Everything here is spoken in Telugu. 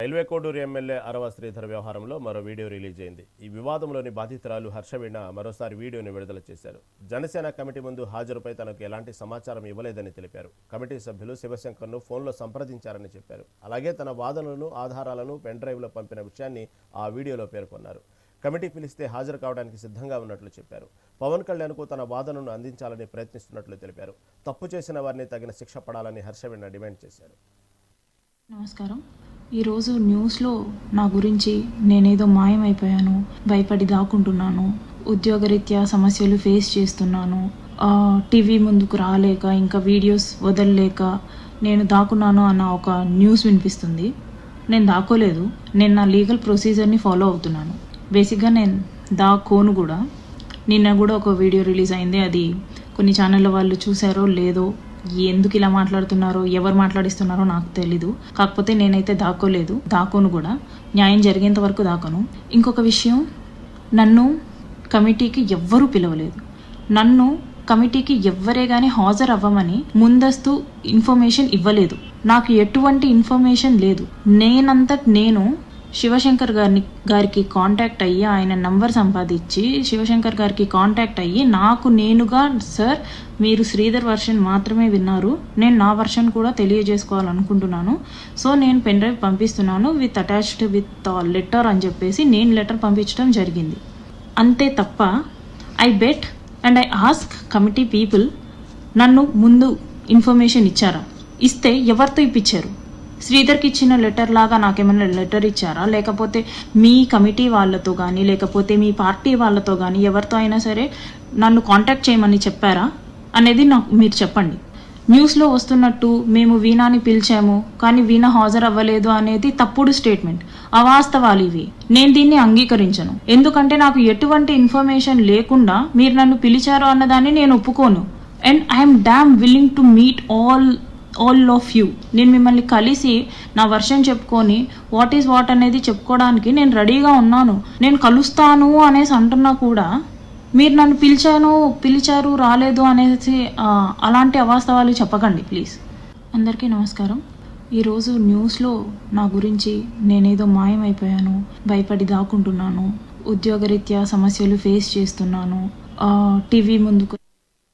రైల్వే కోడూరు ఎమ్మెల్యే అరవ శ్రీధర్ వ్యవహారంలో మరో వీడియో రిలీజ్ అయింది. ఈ వివాదంలోని బాధితురాలు హర్షవీణ మరోసారి వీడియోని విడుదల చేశారు. జనసేన కమిటీ ముందు హాజరుపై తనకు ఎలాంటి సమాచారం ఇవ్వలేదని తెలిపారు. కమిటీ సభ్యులు శివశంకర్ను ఫోన్లో సంప్రదించారని చెప్పారు. అలాగే తన వాదనలను ఆధారాలను పెన్ డ్రైవ్లో పంపిన విషయాన్ని ఆ వీడియోలో పేర్కొన్నారు. కమిటీ పిలిస్తే హాజరు కావడానికి సిద్ధంగా ఉన్నట్లు చెప్పారు. పవన్ కళ్యాణ్కు తన వాదనను అందించాలని ప్రయత్నిస్తున్నట్లు తెలిపారు. తప్పు చేసిన వారిని తగిన శిక్ష పడాలని హర్షవీణ డిమాండ్ చేశారు. నమస్కారం. ఈరోజు న్యూస్లో నా గురించి నేనేదో మాయమైపోయాను, భయపడి దాక్కుంటున్నాను, ఉద్యోగరీత్యా సమస్యలు ఫేస్ చేస్తున్నాను, టీవీ ముందుకు రాలేక ఇంకా వీడియోస్ వదలలేక నేను దాక్కున్నాను అన్న ఒక న్యూస్ వినిపిస్తుంది. నేను దాక్కోలేదు. నేను నా లీగల్ ప్రొసీజర్ని ఫాలో అవుతున్నాను. బేసిక్గా నేను దాక్కోను కూడా. నిన్న కూడా ఒక వీడియో రిలీజ్ అయింది. అది కొన్ని ఛానళ్ళ వాళ్ళు చూసారో లేదో, ఎందుకు ఇలా మాట్లాడుతున్నారో, ఎవరు మాట్లాడిస్తున్నారో నాకు తెలీదు. కాకపోతే నేనైతే దాక్కోను కూడా. న్యాయం జరిగేంత వరకు దాకోను. ఇంకొక విషయం, నన్ను కమిటీకి ఎవ్వరూ పిలవలేదు. నన్ను కమిటీకి ఎవ్వరే కానీ హాజరు అవ్వమని ముందస్తు ఇన్ఫర్మేషన్ ఇవ్వలేదు. నాకు ఎటువంటి ఇన్ఫర్మేషన్ లేదు. నేను శివశంకర్ గారికి కాంటాక్ట్ అయ్యి, ఆయన నంబర్ సంపాదించి శివశంకర్ గారికి కాంటాక్ట్ అయ్యి నాకు నేనుగా, సార్ మీరు శ్రీధర్ వర్షన్ మాత్రమే విన్నారు, నేను నా వర్షన్ కూడా తెలియజేసుకోవాలనుకుంటున్నాను, సో నేను పెన్ డ్రైవ్ పంపిస్తున్నాను అటాచ్డ్ విత్ లెటర్ అని చెప్పేసి నేను లెటర్ పంపించడం జరిగింది. అంతే తప్ప I bet and I ask committee people, నన్ను ముందు ఇన్ఫర్మేషన్ ఇచ్చారా? ఇస్తే ఎవరితో ఇప్పించారు? శ్రీధర్కి ఇచ్చిన లెటర్ లాగా నాకేమైనా లెటర్ ఇచ్చారా? లేకపోతే మీ కమిటీ వాళ్ళతో కానీ, లేకపోతే మీ పార్టీ వాళ్ళతో కానీ ఎవరితో అయినా సరే నన్ను కాంటాక్ట్ చేయమని చెప్పారా అనేది నాకు మీరు చెప్పండి. న్యూస్లో వస్తున్నట్టు మేము వీణాని పిలిచాము కానీ వీణ హాజరు అవ్వలేదు అనేది తప్పుడు స్టేట్మెంట్, అవాస్తవాలు ఇవి. నేను దీన్ని అంగీకరించను. ఎందుకంటే నాకు ఎటువంటి ఇన్ఫర్మేషన్ లేకుండా మీరు నన్ను పిలిచారు అన్నదాన్ని నేను ఒప్పుకోను. And I'm dam willing to meet all of you. నేను మిమ్మల్ని కలిసి నా వర్షన్ చెప్పుకొని వాట్ ఈజ్ వాట్ అనేది చెప్పుకోవడానికి నేను రెడీగా ఉన్నాను. నేను కలుస్తాను అనేసి అంటున్నా కూడా మీరు నన్ను పిలిచారు రాలేదు అనేసి అలాంటి అవాస్తవాలు చెప్పకండి ప్లీజ్. అందరికీ నమస్కారం. ఈరోజు న్యూస్లో నా గురించి నేనేదో మాయమైపోయాను, భయపడి దాక్కుంటున్నాను, ఉద్యోగరీత్యా సమస్యలు ఫేస్ చేస్తున్నాను, టీవీ ముందుకు